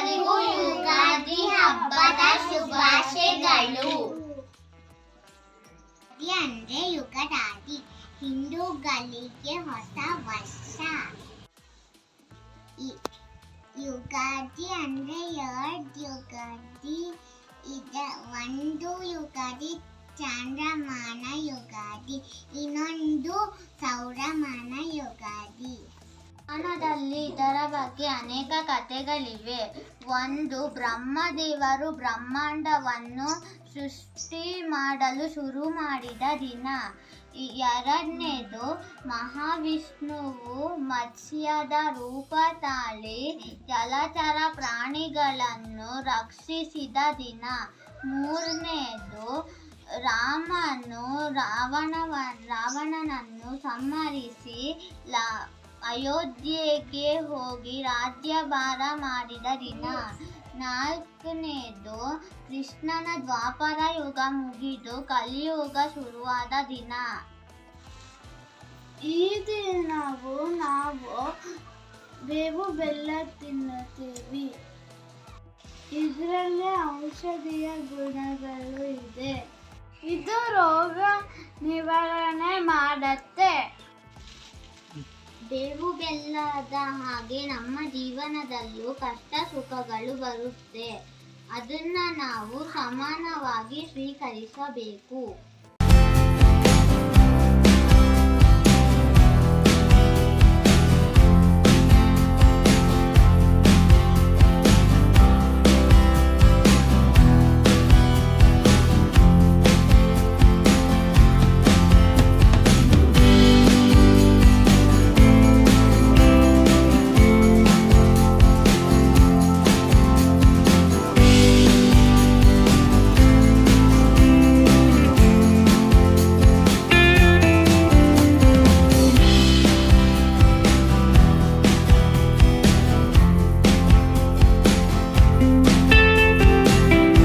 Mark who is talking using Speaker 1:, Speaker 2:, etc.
Speaker 1: ಎಲ್ಲರಿಗೂ ಯುಗಾದಿ ಹಬ್ಬದ ಶುಭಾಶಯಗಳು.
Speaker 2: ಅಂದ್ರೆ ಯುಗಾದಿ ಹಿಂದೂಗಳಿಗೆ ಹೊಸ ವರ್ಷ. ಯುಗಾದಿ ಅಂದ್ರೆ 2 ಯುಗಾದಿ ಇದೆ. ಒಂದು ಯುಗಾದಿ ಚಾಂದ್ರಮಾನ ಯುಗಾದಿ, ಇನ್ನೊಂದು ಸೌರಮಾನ ಯುಗಾದಿ.
Speaker 1: ಪುರಾಣದಲ್ಲಿ ಇದರ ಬಗ್ಗೆ ಅನೇಕ ಕಥೆಗಳಿವೆ. ಒಂದು, ಬ್ರಹ್ಮದೇವರು ಬ್ರಹ್ಮಾಂಡವನ್ನು ಸೃಷ್ಟಿ ಮಾಡಲು ಶುರು ಮಾಡಿದ ದಿನ. ಎರಡನೇದು, ಮಹಾವಿಷ್ಣುವು ಮತ್ಸ್ಯದ ರೂಪ ತಾಳಿ ಜಲಚರ ಪ್ರಾಣಿಗಳನ್ನು ರಕ್ಷಿಸಿದ ದಿನ. ಮೂರನೇದು, ರಾಮನು ರಾವಣನನ್ನು ಸಂಹರಿಸಿ ಅಯೋಧ್ಯೆಗೆ ಹೋಗಿ ರಾಜ್ಯಭಾರ ಮಾಡಿದ ದಿನ. ನಾಲ್ಕನೇದು, ಕೃಷ್ಣನ ದ್ವಾಪರ ಯುಗ ಮುಗಿದು ಕಲಿಯುಗ ಶುರುವಾದ ದಿನ.
Speaker 3: ಈ ದಿನವು ನಾವು ಬೇವು ಬೆಲ್ಲ ತಿನ್ನುತ್ತೀವಿ. ಇದರಲ್ಲಿ ಔಷಧೀಯ ಗುಣಗಳು ಇದೆ. ಇದು ರೋಗ ನಿವಾರಣೆ ಮಾಡುತ್ತೆ.
Speaker 1: ಬೇವು ಬೆಲ್ಲದ ಹಾಗೆ ನಮ್ಮ ಜೀವನದಲ್ಲೂ ಕಷ್ಟ ಸುಖಗಳು ಬರುತ್ತೆ. ಅದನ್ನ ನಾವು ಸಮಾನವಾಗಿ ಸ್ವೀಕರಿಸಬೇಕು.